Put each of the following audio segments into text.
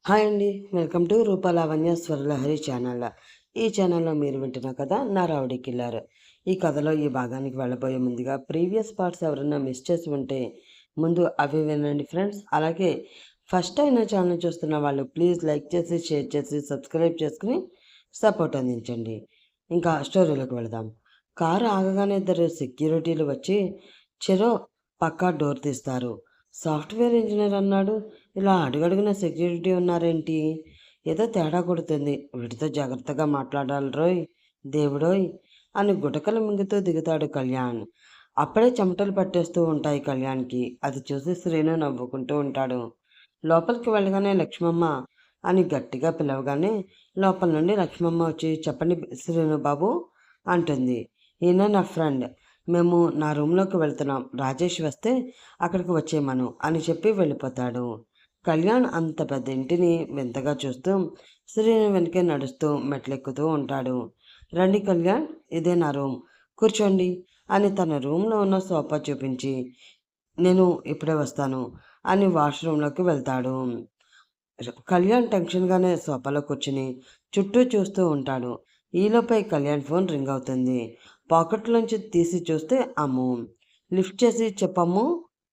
Hi అండి. Welcome to Rupalavanya Swaralahari channel. ఈ ఛానల్లో మీరు వింటున్న కథ నా రౌడీ కిల్లర్. ఈ కథలో ఈ భాగానికి వెళ్ళబోయే ముందుగా ప్రీవియస్ పార్ట్స్ ఎవరైనా మిస్ చేసి ఉంటే ముందు అవి వినండి ఫ్రెండ్స్. అలాగే ఫస్ట్ టైం నా ఛానల్ చూస్తున్న వాళ్ళు ప్లీజ్ లైక్ చేసి, షేర్ చేసి, సబ్స్క్రైబ్ చేసుకుని సపోర్ట్ అందించండి. ఇంకా స్టోరీలోకి వెళదాం. కారు ఆగగానే ఇద్దరు సెక్యూరిటీలు వచ్చి చెరో పక్కా డోర్ తీస్తారు. సాఫ్ట్వేర్ ఇంజనీర్ అన్నాడు. ఇలా అడుగడుగున సెక్యూరిటీ ఉన్నారేంటి? ఏదో తేడా కొడుతుంది. వీటితో జాగ్రత్తగా మాట్లాడాలి రోయ్ దేవుడోయ్ అని గుటకలు మింగుతూ దిగుతాడు కళ్యాణ్. అప్పుడే చెమటలు పట్టేస్తూ ఉంటాయి కళ్యాణ్కి. అది చూసి శ్రీను నవ్వుకుంటూ ఉంటాడు. లోపలికి వెళ్ళగానే లక్ష్మమ్మ అని గట్టిగా పిలవగానే లోపల నుండి లక్ష్మమ్మ వచ్చి చెప్పండి శ్రీను బాబు అంటుంది. ఈయన నా ఫ్రెండ్. మేము నా రూమ్లోకి వెళ్తున్నాం. రాజేష్ వస్తే అక్కడికి వచ్చేయమను అని చెప్పి వెళ్ళిపోతాడు. కళ్యాణ్ అంత పెద్ద ఇంటిని వింతగా చూస్తూ శ్రీను వెనకే నడుస్తూ మెట్లెక్కుతూ ఉంటాడు. రండి కళ్యాణ్, ఇదే నా రూమ్, కూర్చోండి అని తన రూమ్లో ఉన్న సోఫా చూపించి నేను ఇప్పుడే వస్తాను అని వాష్రూమ్లోకి వెళ్తాడు. కళ్యాణ్ టెన్షన్గానే సోఫాలో కూర్చుని చుట్టూ చూస్తూ ఉంటాడు. ఈలోపై కళ్యాణ్ ఫోన్ రింగ్ అవుతుంది. పాకెట్లోంచి తీసి చూస్తే అమ్ము. లిఫ్ట్ చేసి చెప్పమ్ము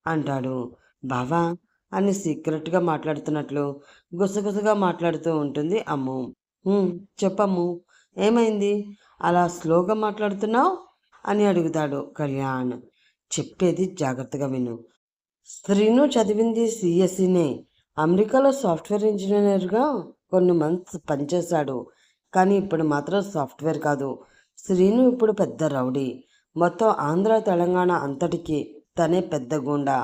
అంటాడు. బావా అని సీక్రెట్గా మాట్లాడుతున్నట్లు గుసగుసగా మాట్లాడుతూ ఉంటుంది అమ్ము. చెప్పమ్ము, ఏమైంది అలా స్లోగా మాట్లాడుతున్నావు అని అడుగుతాడు కళ్యాణ్. చెప్పేది జాగ్రత్తగా విను. శ్రీను చదివింది సిఎస్సినే. అమెరికాలో సాఫ్ట్వేర్ ఇంజనీర్గా కొన్ని మంత్స్ పనిచేశాడు. కానీ ఇప్పుడు మాత్రం సాఫ్ట్వేర్ కాదు, శ్రీను ఇప్పుడు పెద్ద రౌడీ. మొత్తం ఆంధ్ర తెలంగాణ అంతటికీ తనే పెద్ద గుండా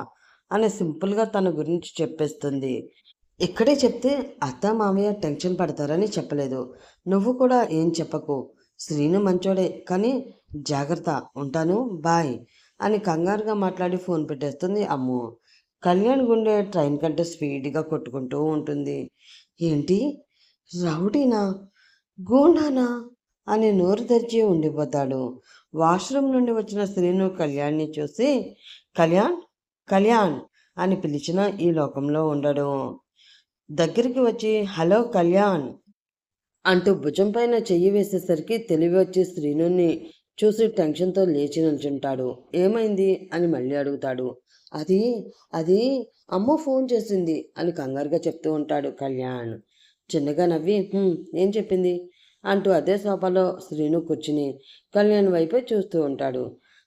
అని సింపుల్గా తన గురించి చెప్పేస్తుంది. ఇక్కడే చెప్తే అత్త మామయ్య టెన్షన్ పడతారని చెప్పలేదు. నువ్వు కూడా ఏం చెప్పకు. శ్రీను మంచోడే, కానీ జాగ్రత్త, ఉంటాను, బాయ్ అని కంగారుగా మాట్లాడి ఫోన్ పెట్టేస్తుంది అమ్ము. కళ్యాణ్ గుండె ట్రైన్ కంటే స్పీడ్గా కొట్టుకుంటూ ఉంటుంది. ఏంటి, రౌడీనా, గూండానా అని నోరు తెరిచి ఉండిపోతాడు. వాష్రూమ్ నుండి వచ్చిన శ్రీను కళ్యాణ్ని చూసి కళ్యాణ్ కళ్యాణ్ అని పిలిచినా ఈ లోకంలో ఉండడు. దగ్గరికి వచ్చి హలో కళ్యాణ్ అంటూ భుజం పైన చెయ్యి వేసేసరికి తెలివి వచ్చి శ్రీనుని చూసి టెన్షన్తో లేచి నిల్చుంటాడు. ఏమైంది అని మళ్ళీ అడుగుతాడు. అది అది అమ్మ ఫోన్ చేసింది అని కంగారుగా చెప్తూ ఉంటాడు కళ్యాణ్. చిన్నగా నవ్వి ఏం చెప్పింది అంటూ అదే సోఫాలో శ్రీను కూర్చుని కళ్యాణ్ వైపే చూస్తూ ఉంటాడు.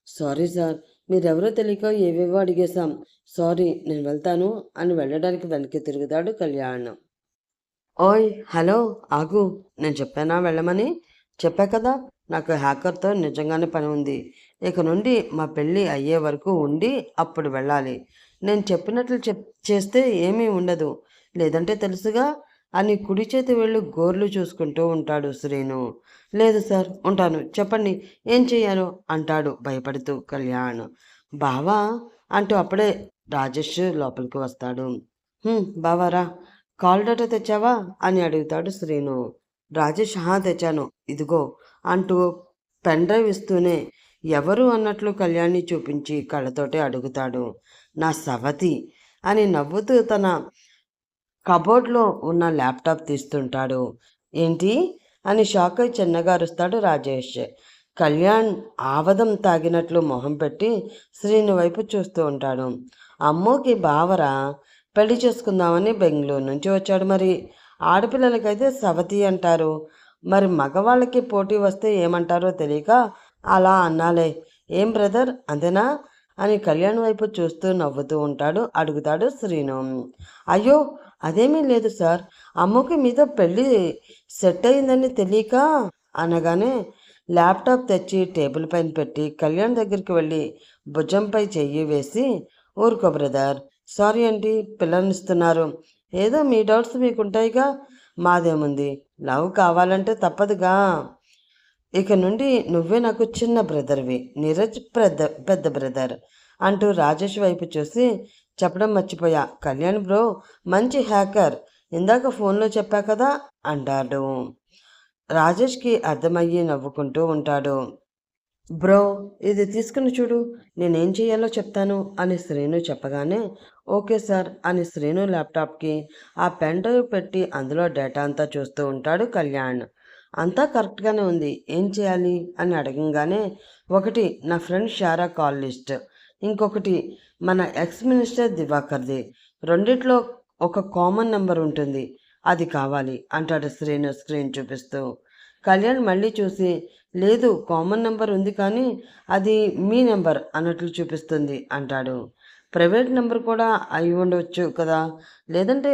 సారీ సార్, మీరెవరో తెలియక ఏవేవో అడిగేశాం, సారీ, నేను వెళ్తాను అని వెళ్ళడానికి వెనక్కి తిరుగుతాడు కళ్యాణ్. ఓయ్ హలో ఆగు, నేను చెప్పానా వెళ్ళమని? చెప్పా కదా, నాకు హ్యాకర్తో నిజంగానే పని ఉంది. ఇక నుండి మా పెళ్ళి అయ్యే వరకు ఉండి అప్పుడు వెళ్ళాలి. నేను చెప్పినట్లు చేస్తే ఏమీ ఉండదు, లేదంటే తెలుసుగా అని కుడి చేతి వేళ్ళు గోర్లు చూసుకుంటూ ఉంటాడు శ్రీను. లేదు సార్, ఉంటాను, చెప్పండి ఏం చెయ్యాలో అంటాడు భయపడుతూ కళ్యాణ్. బావా అంటూ అప్పుడే రాజేష్ లోపలికి వస్తాడు. బావారా, కాల్ డేటా తెచ్చావా అని అడుగుతాడు శ్రీను. రాజేష్ తెచ్చాను, ఇదిగో అంటూ పెన్ డ్రైవ్ ఇస్తూనే ఎవరు అన్నట్లు కళ్యాణ్ని చూపించి కళ్ళతోటే అడుగుతాడు. నా సవతి అని నవ్వుతూ తన కబోర్డ్లో ఉన్న ల్యాప్టాప్ తీస్తుంటాడు. ఏంటి అని షాక్ అయి చిన్నగా అరుస్తాడు రాజేష్. కళ్యాణ్ ఆవదం తాగినట్లు మొహం పెట్టి శ్రీను వైపు చూస్తూ ఉంటాడు. అమ్మోకి బావరా, పెళ్లి చేసుకుందామని బెంగళూరు నుంచి వచ్చాడు. మరి ఆడపిల్లలకైతే సవతి అంటారు, మరి మగవాళ్ళకి పోటీ వస్తే ఏమంటారో తెలియక అలా అన్నాలే. ఏం బ్రదర్, అంతేనా అని కళ్యాణ్ వైపు చూస్తూ నవ్వుతూ ఉంటాడు. అడుగుతాడు శ్రీను. అయ్యో అదేమీ లేదు సార్, అమ్మకి మీతో పెళ్ళి సెట్ అయిందని తెలియక అనగానే ల్యాప్టాప్ తెచ్చి టేబుల్ పైన పెట్టి కళ్యాణ్ దగ్గరికి వెళ్ళి భుజంపై చెయ్యి వేసి ఊరుకో బ్రదర్, సారీ అండి, పిల్లనిస్తున్నారు, ఏదో మీ డౌట్స్ మీకుంటాయిగా, మాదేముంది, లవ్ కావాలంటే తప్పదుగా, ఇక నుండి నువ్వే నాకు చిన్న బ్రదర్వి, నీరజ్ పెద్ద బ్రదర్ అంటూ రాజేష్ వైపు చూసి చెప్పడం మర్చిపోయా, కళ్యాణ్ బ్రో మంచి హ్యాకర్, ఇందాక ఫోన్లో చెప్పా కదా అంటాడు. రాజేష్కి అర్థమయ్యి నవ్వుకుంటూ ఉంటాడు. బ్రో, ఇది తీసుకుని చూడు, నేనేం చేయాలో చెప్తాను అని శ్రీను చెప్పగానే ఓకే సార్ అని శ్రీను ల్యాప్టాప్కి ఆ పెన్ డ్రైవ్ పెట్టి అందులో డేటా అంతా చూస్తూ ఉంటాడు కళ్యాణ్. అంతా కరెక్ట్గానే ఉంది, ఏం చేయాలి అని అడగంగానే ఒకటి నా ఫ్రెండ్ షారా కాల్ లిస్ట్, ఇంకొకటి మన ఎక్స్ మినిస్టర్ దివాకర్ది, రెండిట్లో ఒక కామన్ నెంబర్ ఉంటుంది, అది కావాలి అంటాడు శ్రీను స్క్రీన్ చూపిస్తూ. కళ్యాణ్ మళ్ళీ చూసి లేదు కామన్ నెంబర్ ఉంది కానీ అది మీ నెంబర్ అన్నట్లు చూపిస్తుంది అంటాడు. ప్రైవేట్ నెంబర్ కూడా అయి ఉండవచ్చు కదా, లేదంటే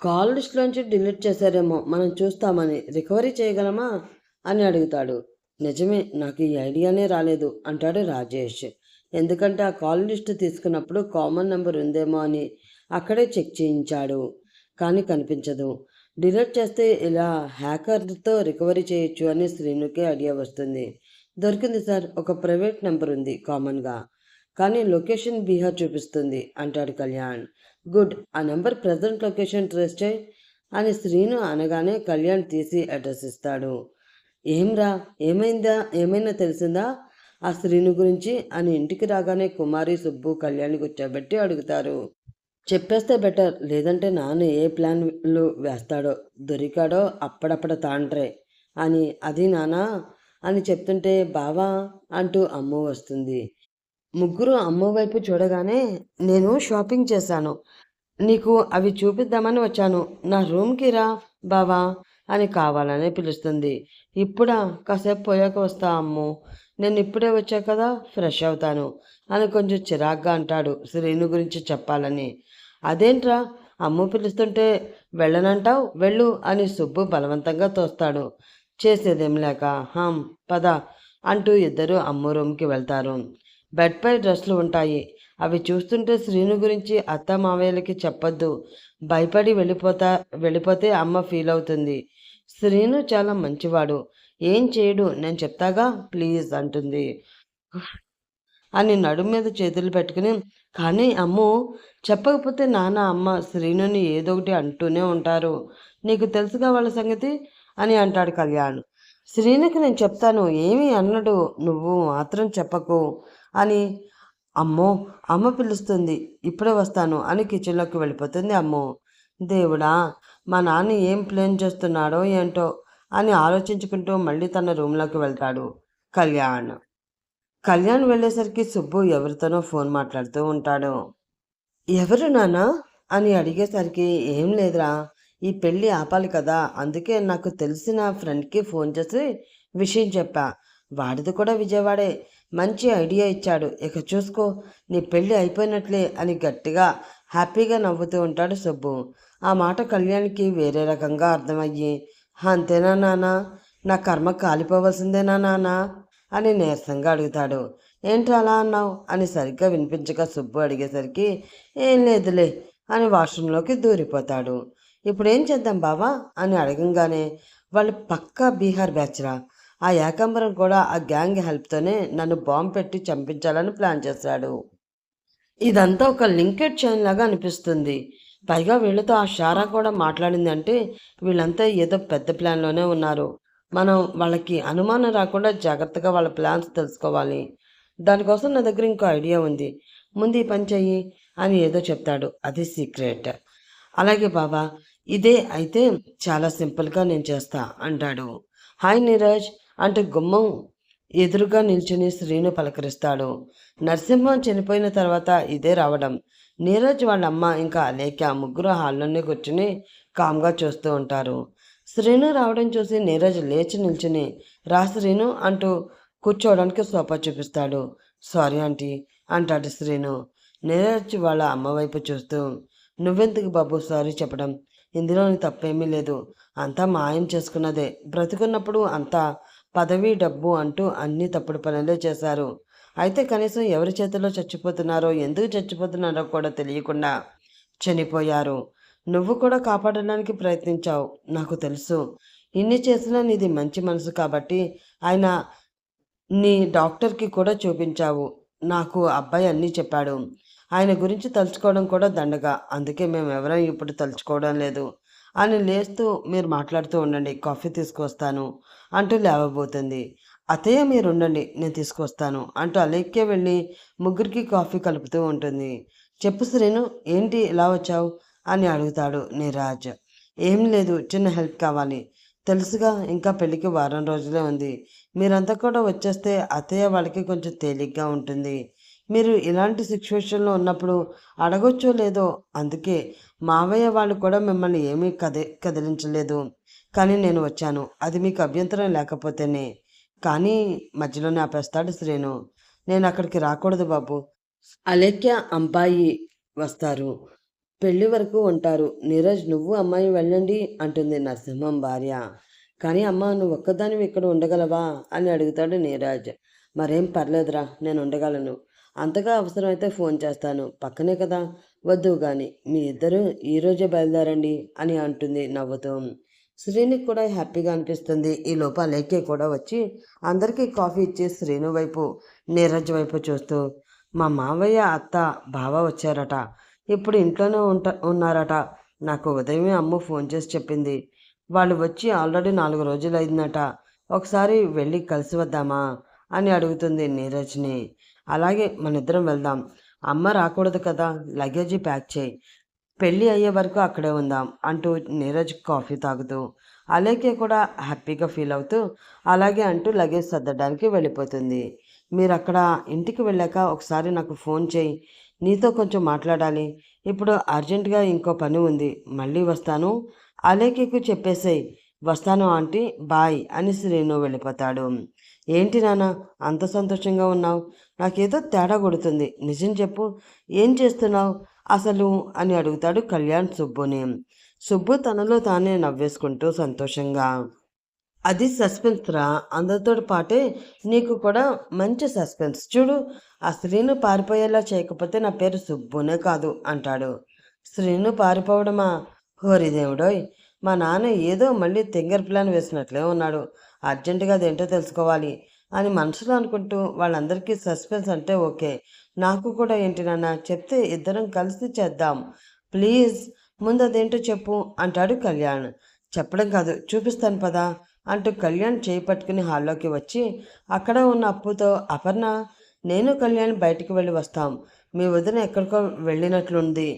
కాల్ లిస్ట్లోంచి డిలీట్ చేశారేమో, మనం చూస్తామని రికవరీ చేయగలమా అని అడుగుతాడు. నిజమే, నాకు ఈ ఐడియానే రాలేదు అంటాడు రాజేష్. ఎందుకంటే ఆ కాల్ లిస్ట్ తీసుకున్నప్పుడు కామన్ నెంబర్ ఉందేమో అని అక్కడే చెక్ చేయించాడు, కానీ కనిపించదు. డిలీట్ చేస్తే ఇలా హ్యాకర్తో రికవరీ చేయొచ్చు అని శ్రీనుకే ఐడియా వస్తుంది. దొరికింది సార్, ఒక ప్రైవేట్ నెంబర్ ఉంది కామన్గా, కానీ లొకేషన్ బీహార్ చూపిస్తుంది అంటాడు కళ్యాణ్. గుడ్, ఆ నెంబర్ ప్రజెంట్ లొకేషన్ ట్రేస్ చేయి అని శ్రీను అనగానే కళ్యాణ్ తీసి అడ్రస్ ఇస్తాడు. ఏంరా, ఏమైందా, ఏమైనా తెలిసిందా ఆ శ్రీను గురించి అని ఇంటికి రాగానే కుమారి సుబ్బు కళ్యాణ్ని కూర్చోబెట్టి అడుగుతారు. చెప్పేస్తే బెటర్, లేదంటే నాన్న ఏ ప్లాన్లు వేస్తాడో, దొరికాడో అప్పుడప్పుడ తాండ్రే అని. అది నానా అని చెప్తుంటే బావా అంటూ అమ్మ వస్తుంది. ముగ్గురు అమ్మ వైపు చూడగానే నేను షాపింగ్ చేశాను, నీకు అవి చూపిద్దామని వచ్చాను, నా రూమ్కి రా బావా అని కావాలనే పిలుస్తుంది. ఇప్పుడా, కాసేపు పోయాక వస్తా అమ్ము, నేను ఇప్పుడే వచ్చా కదా, ఫ్రెష్ అవుతాను అని కొంచెం చిరాగ్గా అంటాడు శ్రీను గురించి చెప్పాలని. అదేంట్రా, అమ్ము పిలుస్తుంటే వెళ్ళనంటావు, వెళ్ళు అని సుబ్బు బలవంతంగా తోస్తాడు. చేసేదేం లేక హాం పద అంటూ ఇద్దరు అమ్ము రూమ్కి వెళ్తారు. బెడ్పై డ్రెస్సులు ఉంటాయి, అవి చూస్తుంటే శ్రీను గురించి అత్త మావయ్యలకి చెప్పొద్దు, భయపడి వెళ్ళిపోతే అమ్మ ఫీల్ అవుతుంది. శ్రీను చాలా మంచివాడు, ఏం చేయడు, నేను చెప్తాగా ప్లీజ్ అంటుంది. అని నడుము మీద చేతులు పెట్టుకుని, కానీ అమ్ము చెప్పకపోతే నాన్న అమ్మ శ్రీనుని ఏదో ఒకటి అంటూనే ఉంటారు, నీకు తెలుసుగా వాళ్ళ సంగతి అని అంటాడు కళ్యాణ్. శ్రీనుకి నేను చెప్తాను, ఏమీ అన్నడు, నువ్వు మాత్రం చెప్పకు అని. అమ్మో, అమ్మ పిలుస్తుంది, ఇప్పుడే వస్తాను అని కిచెన్లోకి వెళ్ళిపోతుంది అమ్మో. దేవుడా, మా నాన్న ఏం ప్లాన్ చేస్తున్నాడో ఏంటో అని ఆలోచించుకుంటూ మళ్ళీ తన రూమ్లోకి వెళ్తాడు కళ్యాణ్. కళ్యాణ్ వెళ్ళేసరికి సుబ్బు ఎవరితోనో ఫోన్ మాట్లాడుతూ ఉంటాడు. ఎవరు నానా అని అడిగేసరికి ఏం లేదురా, ఈ పెళ్ళి ఆపాలి కదా, అందుకే నాకు తెలిసిన ఫ్రెండ్కి ఫోన్ చేసి విషయం చెప్పా, వాడిది కూడా విజయవాడే, మంచి ఐడియా ఇచ్చాడు, ఇక చూసుకో నీ పెళ్ళి అయిపోయినట్లే అని గట్టిగా హ్యాపీగా నవ్వుతూ ఉంటాడు సుబ్బు. ఆ మాట కళ్యాణ్కి వేరే రకంగా అర్థమయ్యి, అంతేనా నానా, నా కర్మ కాలిపోవలసిందేనా నానా అని నీరసంగా అడుగుతాడు. ఏంట్రా అలా అన్నావు అని సరిగ్గా వినిపించక సుబ్బు అడిగేసరికి ఏం లేదులే అని వాష్రూంలోకి దూరిపోతాడు. ఇప్పుడేం చేద్దాం బావా అని అడగంగానే వాళ్ళు పక్కా బీహార్ బ్యాచ్రా, ఆ ఏకాంబరం కూడా ఆ గ్యాంగ్ హెల్ప్తోనే నన్ను బాంబు పెట్టి చంపించాలని ప్లాన్ చేశాడు. ఇదంతా ఒక లింకెడ్ చైన్ లాగా అనిపిస్తుంది. పైగా వీళ్ళతో ఆ షారా కూడా మాట్లాడింది అంటే వీళ్ళంతా ఏదో పెద్ద ప్లాన్లోనే ఉన్నారు. మనం వాళ్ళకి అనుమానం రాకుండా జాగ్రత్తగా వాళ్ళ ప్లాన్స్ తెలుసుకోవాలి. దానికోసం నా దగ్గర ఇంకో ఐడియా ఉంది, ముందు ఈ పని చెయ్యి అని ఏదో చెప్తాడు, అది సీక్రెట్. అలాగే బాబా, ఇదే అయితే చాలా సింపుల్గా నేను చేస్తా అంటాడు. హాయ్ నీరజ్ అంటూ గుమ్మం ఎదురుగా నిల్చుని శ్రీను పలకరిస్తాడు. నరసింహం చనిపోయిన తర్వాత ఇదే రావడం. నీరజ్ వాళ్ళ అమ్మ ఇంకా లేక ముగ్గురు హాల్లోనే కూర్చుని కామ్గా చూస్తూ ఉంటారు. శ్రీను రావడం చూసి నీరజ్ లేచి నిల్చుని రా శ్రీను అంటూ కూర్చోవడానికి సోఫా చూపిస్తాడు. సారీ ఆంటీ అంటాడు శ్రీను. నీరజ్ వాళ్ళ అమ్మ వైపు చూస్తూ నువ్వెందుకు బాబు సారీ చెప్పడం, ఇందులో తప్పేమీ లేదు, అంతా మా ఆయన చేసుకున్నదే, బ్రతుకున్నప్పుడు అంతా పదవి డబ్బు అంటూ అన్ని తప్పుడు పనులే చేశారు, అయితే కనీసం ఎవరి చేతిలో చచ్చిపోతున్నారో ఎందుకు చచ్చిపోతున్నారో కూడా తెలియకుండా చనిపోయారు. నువ్వు కూడా కాపాడడానికి ప్రయత్నించావు, నాకు తెలుసు, ఇన్ని చేసినా నీది మంచి మనసు కాబట్టి ఆయన నీ డాక్టర్కి కూడా చూపించావు, నాకు అబ్బాయి అన్నీ చెప్పాడు, ఆయన గురించి తలుచుకోవడం కూడా దండగా, అందుకే మేము ఎవరం ఇప్పుడు తలుచుకోవడం లేదు అని లేస్తూ మీరు మాట్లాడుతూ ఉండండి, కాఫీ తీసుకొస్తాను అంటూ లేవబోతుంది. అత్తయ్య మీరుండండి, నేను తీసుకొస్తాను అంటూ అలేఖ్య వెళ్ళి ముగ్గురికి కాఫీ కలుపుతూ ఉంటుంది. చెప్పు శ్రీను, ఏంటి ఇలా వచ్చావు అని అడుగుతాడు నీరాజ్. ఏం లేదు, చిన్న హెల్ప్ కావాలి. తెలుసుగా ఇంకా పెళ్ళికి వారం రోజులే ఉంది. మీరంతా కూడా వచ్చేస్తే అత్తయ్య వాళ్ళకి కొంచెం తేలిగ్గా ఉంటుంది. మీరు ఇలాంటి సిచ్యువేషన్లో ఉన్నప్పుడు అడగొచ్చో లేదో, అందుకే మావయ్య వాళ్ళు కూడా మిమ్మల్ని ఏమీ కదిలించలేదు. కానీ నేను వచ్చాను, అది మీకు అభ్యంతరం లేకపోతేనే. కానీ మధ్యలోనే ఆపేస్తాడు శ్రీను. నేను అక్కడికి రాకూడదు బాబు. అలేఖ్య అమ్మాయి వస్తారు. పెళ్లి వరకు ఉంటారు. నీరజ్ నువ్వు అమ్మాయి వెళ్ళండి అంటుంది నరసింహం భార్య. కానీ అమ్మ నువ్వు ఒక్కదానివి ఇక్కడ ఉండగలవా అని అడుగుతాడు నీరజ్. మరేం పర్లేదురా, నేను ఉండగలను. అంతగా అవసరమైతే ఫోన్ చేస్తాను, పక్కనే కదా. వద్దు గాని మీ ఇద్దరు ఈరోజే బయలుదేరండి అని అంటుంది నవ్వుతూ. శ్రీనికి కూడా హ్యాపీగా అనిపిస్తుంది. ఈ లోపు అలేఖ్య కూడా వచ్చి అందరికీ కాఫీ ఇచ్చి శ్రీను వైపు నీరజ్ వైపు చూస్తూ, మా మావయ్య అత్త బావ వచ్చారట, ఇప్పుడు ఇంట్లోనే ఉన్నారట. నాకు ఉదయమే అమ్మ ఫోన్ చేసి చెప్పింది. వాళ్ళు వచ్చి ఆల్రెడీ 4 రోజులు అయిందట. ఒకసారి వెళ్ళి కలిసి వద్దామా అని అడుగుతుంది నీరజ్ని. అలాగే మనిద్దరం వెళ్దాం. అమ్మ రాకూడదు కదా, లగేజీ ప్యాక్ చేయి, పెళ్ళి అయ్యే వరకు అక్కడే ఉందాం అంటూ నీరజ్ కాఫీ తాగుతూ, అలేఖ్య కూడా హ్యాపీగా ఫీల్ అవుతూ అలాగే అంటూ లగేజ్ సర్దడానికి వెళ్ళిపోతుంది. మీరు అక్కడ ఇంటికి వెళ్ళాక ఒకసారి నాకు ఫోన్ చేయి, నీతో కొంచెం మాట్లాడాలి. ఇప్పుడు అర్జెంటుగా ఇంకో పని ఉంది, మళ్ళీ వస్తాను. అలేఖ్యకు చెప్పేసేయ్ వస్తాను ఆంటీ, బాయ్ అని శ్రీను వెళ్ళిపోతాడు. ఏంటి నాన్న అంత సంతోషంగా ఉన్నావు? నాకేదో తేడా కొడుతుంది, నిజం చెప్పు, ఏం చేస్తున్నావు అసలు అని అడుగుతాడు కళ్యాణ్ సుబ్బుని. సుబ్బు తనలో తానే నవ్వేసుకుంటూ సంతోషంగా, అది సస్పెన్స్ రా, అందరితో పాటే నీకు కూడా మంచి సస్పెన్స్. చూడు, ఆ శ్రీను పారిపోయేలా చేయకపోతే నా పేరు సుబ్బునే కాదు అంటాడు. శ్రీను పారిపోవడమా? హోరిదేవుడోయ్, మా నాన్న ఏదో మళ్ళీ తింగర్ ప్లాన్ వేసినట్లే ఉన్నాడు. అర్జెంటుగా అదేంటో తెలుసుకోవాలి అని మనసులో అనుకుంటూ వాళ్ళందరికీ సస్పెన్స్ అంటే ఓకే, నాకు కూడా ఏంటి నాన్న చెప్తే ఇద్దరం కలిసి చేద్దాం ప్లీజ్, ముందు అదేంటో చెప్పు అంటాడు కళ్యాణ్. చెప్పడం కాదు, చూపిస్తాను పదా అంటూ కళ్యాణ్ చేయి పట్టుకుని హాల్లోకి వచ్చి అక్కడ ఉన్న అప్పుతో, అపర్ణ నేను కళ్యాణ్ బయటికి వెళ్ళి వస్తాం, మీ వదిన ఎక్కడికో వెళ్ళినట్లుంది,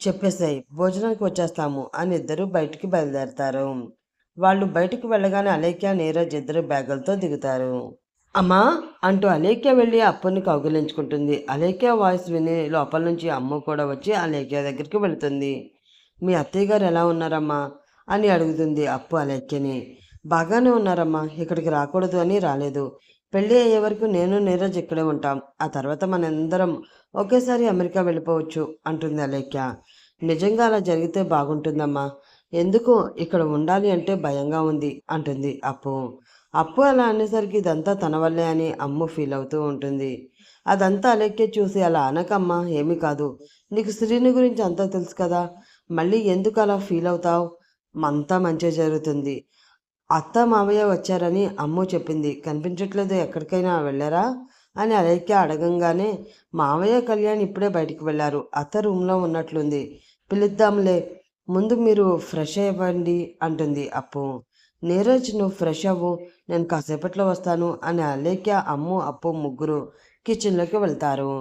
చెప్పేసాయి భోజనానికి వచ్చేస్తాము అని ఇద్దరు బయటికి బయలుదేరతారు. వాళ్ళు బయటికి వెళ్ళగానే అలేఖ్య నీరజ్ ఇద్దరు బ్యాగులతో దిగుతారు. అమ్మా అంటూ అలేఖ్య వెళ్ళి అప్పుని కౌగిలించుకుంటుంది. అలేఖ్య వాయిస్ విని లోపల నుంచి అమ్మ కూడా వచ్చి అలేఖ్య దగ్గరికి వెళుతుంది. మీ అత్తయ్య గారు ఎలా ఉన్నారమ్మా అని అడుగుతుంది అప్పు అలేఖ్యని. బాగానే ఉన్నారమ్మా, ఇక్కడికి రాకూడదు అని రాలేదు. పెళ్ళి అయ్యే వరకు నేను నీరజ్ ఇక్కడే ఉంటాం, ఆ తర్వాత మనందరం ఒకేసారి అమెరికా వెళ్ళిపోవచ్చు అంటుంది అలేఖ్య. నిజంగా అలా జరిగితే బాగుంటుందమ్మా, ఎందుకు ఇక్కడ ఉండాలి అంటే భయంగా ఉంది అంటుంది అప్పు. అప్పు అలా అనేసరికి ఇదంతా తన వల్లే అని అమ్ము ఫీల్ అవుతూ ఉంటుంది. అదంతా అలేఖ్య చూసి అలా అనకమ్మా, ఏమీ కాదు, నీకు శ్రీని గురించి అంతా తెలుసు కదా, మళ్ళీ ఎందుకు అలా ఫీల్ అవుతావు, అంతా మంచి జరుగుతుంది. అత్త మావయ్య వచ్చారని అమ్ము చెప్పింది, కనిపించట్లేదు, ఎక్కడికైనా వెళ్ళారా అని అలేఖ్య అడగంగానే, మావయ్య కళ్యాణ్ ఇప్పుడే బయటికి వెళ్ళారు, అత్త రూమ్లో ఉన్నట్లుంది, పిలుద్దాంలే, ముందు మీరు ఫ్రెష్ అవ్వండి అంటుంది అప్పు. నీరజ్ నువ్వు ఫ్రెష్ అవ్వు, నేను కాసేపట్లో వస్తాను అని అలేఖ్య, అమ్ము, అప్పు ముగ్గురు కిచెన్లోకి వెళ్తారు.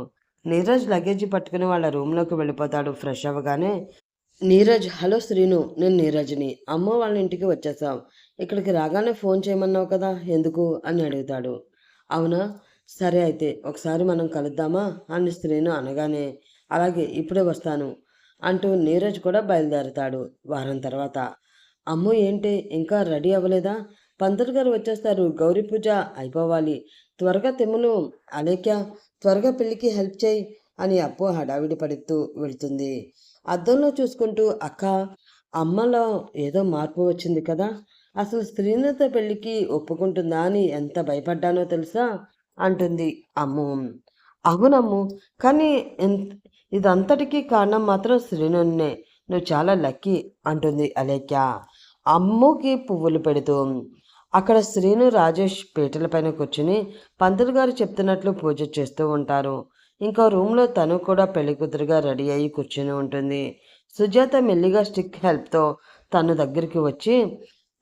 నీరజ్ లగేజీ పట్టుకుని వాళ్ళ రూమ్లోకి వెళ్ళిపోతాడు. ఫ్రెష్ అవ్వగానే నీరజ్, హలో శ్రీను, నేను నీరజ్ని, అమ్మ వాళ్ళ ఇంటికి వచ్చేసాం, ఇక్కడికి రాగానే ఫోన్ చేయమన్నావు కదా, ఎందుకు అని అడుగుతాడు. అవునా, సరే అయితే ఒకసారి మనం కలుద్దామా అని శ్రీను అనగానే, అలాగే ఇప్పుడే వస్తాను అంటూ నీరజ్ కూడా బయలుదేరతాడు. వారం తర్వాత, అమ్ము ఏంటి ఇంకా రెడీ అవ్వలేదా, పంతులు గారు వచ్చేస్తారు, గౌరీ పూజ అయిపోవాలి, త్వరగా తెమ్మును, అలేఖ్య త్వరగా పెళ్ళికి హెల్ప్ చేయి అని అప్పు హడావిడి పడుతూ వెళుతుంది. అద్దంలో చూసుకుంటూ, అక్క అమ్మలో ఏదో మార్పు వచ్చింది కదా, అసలు శ్రీనితో పెళ్ళికి ఒప్పుకుంటుందా అని ఎంత భయపడ్డానో తెలుసా అంటుంది అమ్ము. అవునమ్ము, కానీ ఇదంతటికీ కారణం మాత్రం శ్రీనున్నే, నువ్వు చాలా లక్కీ అంటుంది అలేఖ్య అమ్ముకి పువ్వులు పెడుతూ. అక్కడ శ్రీను రాజేష్ పీటల పైన కూర్చుని పంతులు గారు చెప్తున్నట్లు పూజ చేస్తూ ఉంటారు. ఇంకో రూమ్లో తను కూడా పెళ్లికూతురుగా రెడీ అయ్యి కూర్చుని ఉంటుంది. సుజాత మెల్లిగా స్టిక్ హెల్ప్తో తను దగ్గరికి వచ్చి,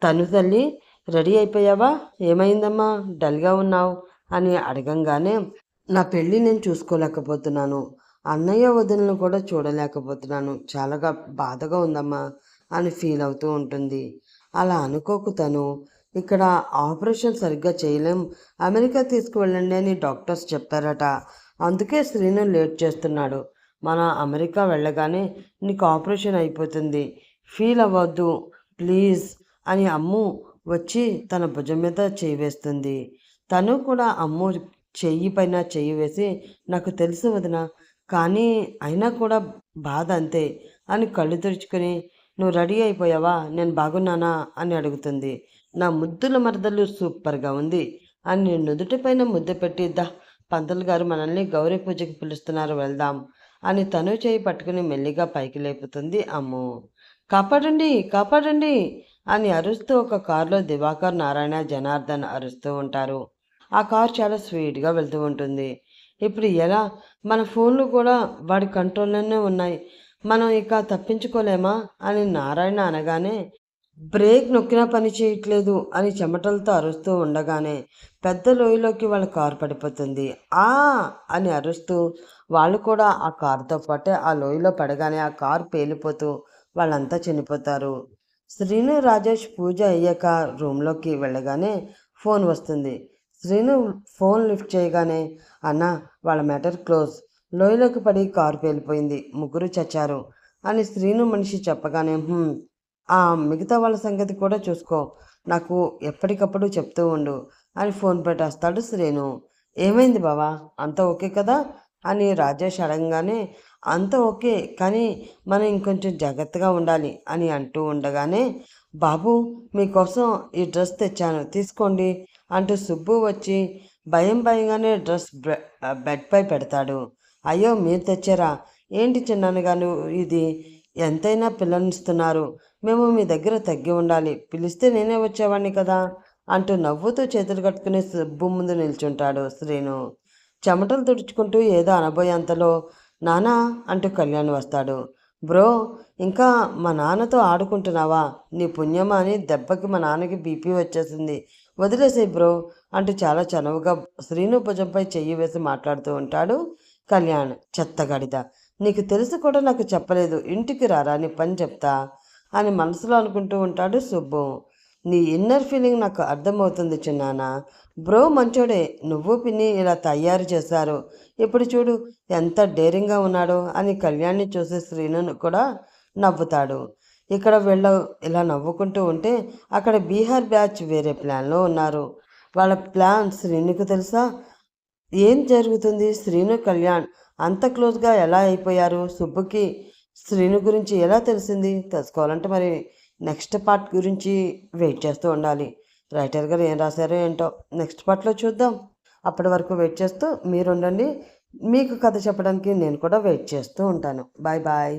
తను తల్లి రెడీ అయిపోయావా? ఏమైందమ్మా డల్గా ఉన్నావు అని అడగంగానే, నా పెళ్ళి నేను చూసుకోలేకపోతున్నాను. అన్నయ్య వదినలను కూడా చూడలేకపోతున్నాను. చాలా బాధగా ఉందమ్మా అని ఫీల్ అవుతూ ఉంటుంది. అలా అనుకోకు తను. ఇక్కడ ఆపరేషన్ సరిగ్గా చేయలేం. అమెరికా తీసుకువెళ్ళండి అని డాక్టర్స్ చెప్పారట. అందుకే శ్రీను లేట్ చేస్తున్నాడు. మన అమెరికా వెళ్ళగానే నీకు ఆపరేషన్ అయిపోతుంది. ఫీల్ అవ్వద్దు ప్లీజ్ అని అమ్ము వచ్చి తన భుజం మీద చేయి వేస్తుంది. తను కూడా అమ్ము చెయ్యి పైన చెయ్యి వేసి, నాకు తెలుసు వదిన, కానీ అయినా కూడా బాధ అంతే అని కళ్ళు తెరుచుకొని, నువ్వు రెడీ అయిపోయావా? నేను బాగున్నానా అని అడుగుతుంది. నా ముద్దుల మరదలు సూపర్గా ఉంది అని నుదుటి పైన ముద్దు పెట్టి, పంతులు గారు మనల్ని గౌరీ పూజకి పిలుస్తున్నారు వెళ్దాం అని తను చేయి పట్టుకుని మెల్లిగా పైకి లేపుతుంది అమ్ము. కాపాడండి కాపాడండి అని అరుస్తూ ఒక కారులో దివాకర్, నారాయణ, జనార్దన్ అరుస్తూ ఉంటారు. ఆ కారు చాలా స్పీడ్గా వెళ్తూ ఉంటుంది. ఇప్పుడు ఎలా? మన ఫోన్లు కూడా వాడి కంట్రోల్లోనే ఉన్నాయి. మనం ఇక తప్పించుకోలేమా అని నారాయణ అనగానే, బ్రేక్ నొక్కినా పని చేయట్లేదు అని చెమటలతో అరుస్తూ ఉండగానే పెద్ద లోయలోకి వాళ్ళ కారు పడిపోతుంది. ఆ అని అరుస్తూ వాళ్ళు కూడా ఆ కారుతో పాటే ఆ లోయలో పడగానే ఆ కారు పేలిపోతూ వాళ్ళంతా చనిపోతారు. శ్రీను, రాజేష్ పూజ అయ్యాక రూమ్లోకి వెళ్ళగానే ఫోన్ వస్తుంది. శ్రీను ఫోన్ లిఫ్ట్ చేయగానే, అన్న వాళ్ళ మ్యాటర్ క్లోజ్, లోయలోకి పడి కారు పేలిపోయింది, ముగ్గురు చచ్చారు అని శ్రీను మనిషి చెప్పగానే, ఆ మిగతా వాళ్ళ సంగతి కూడా చూసుకో, నాకు ఎప్పటికప్పుడు చెప్తూ ఉండు అని ఫోన్ పెట్టేస్తాడు శ్రీను. ఏమైంది బావా, అంతా ఓకే కదా అని రాజేష్ అడగగానే, అంతా ఓకే కానీ మనం ఇంకొంచెం జాగ్రత్తగా ఉండాలి అని అంటూ ఉండగానే, బాబు మీకోసం ఈ డ్రెస్ తెచ్చాను తీసుకోండి అంటూ సుబ్బు వచ్చి భయంగానే డ్రెస్ బెడ్పై పెడతాడు. అయ్యో మీరు తెచ్చారా? ఏంటి చిన్నాన్నగారు ఇది? ఎంతైనా పిల్లనిస్తున్నారు. మేము మీ దగ్గర తగ్గి ఉండాలి. పిలిస్తే నేనే వచ్చేవాడిని కదా అంటూ నవ్వుతూ చేతులు కట్టుకుని సుబ్బు ముందు నిల్చుంటాడు శ్రీను. చెమటలు తుడుచుకుంటూ ఏదో అనబోయేంతలో, నానా అంటూ కళ్యాణ్ వస్తాడు. బ్రో, ఇంకా మా నాన్నతో ఆడుకుంటున్నావా? నీ పుణ్యమా అని దెబ్బకి మా నాన్నకి బీపీ వచ్చేసింది, వదిలేసే బ్రో అంటూ చాలా చనువుగా శ్రీను భుజంపై చెయ్యి వేసి మాట్లాడుతూ ఉంటాడు కళ్యాణ్. చెత్తగడిద, నీకు తెలిసి కూడా నాకు చెప్పలేదు, ఇంటికి రారా నీ పని చెప్తా అని మనసులో అనుకుంటూ ఉంటాడు సుబ్బు. నీ ఇన్నర్ ఫీలింగ్ నాకు అర్థమవుతుంది చిన్నానా. బ్రో మంచోడే, నువ్వు పిన్ని ఇలా తయారు చేశారు, ఇప్పుడు చూడు ఎంత డేరింగ్గా ఉన్నాడో అని కళ్యాణ్ని చూసి శ్రీను కూడా నవ్వుతాడు. ఇక్కడ వీళ్ళు ఇలా నవ్వుకుంటూ ఉంటే అక్కడ బీహార్ బ్యాచ్ వేరే ప్లాన్లో ఉన్నారు. వాళ్ళ ప్లాన్ శ్రీనుకు తెలుసా? ఏం జరుగుతుంది? శ్రీను, కళ్యాణ్ అంత క్లోజ్గా ఎలా అయిపోయారు? సుబ్బుకి శ్రీను గురించి ఎలా తెలిసింది? తెలుసుకోవాలంటే మరి నెక్స్ట్ పార్ట్ గురించి వెయిట్ చేస్తూ ఉండాలి. రైటర్ గారు ఏం రాశారో ఏంటో నెక్స్ట్ పార్ట్లో చూద్దాం. అప్పటి వరకు వెయిట్ చేస్తూ మీరు ఉండండి. మీకు కథ చెప్పడానికి నేను కూడా వెయిట్ చేస్తూ ఉంటాను. Bye bye.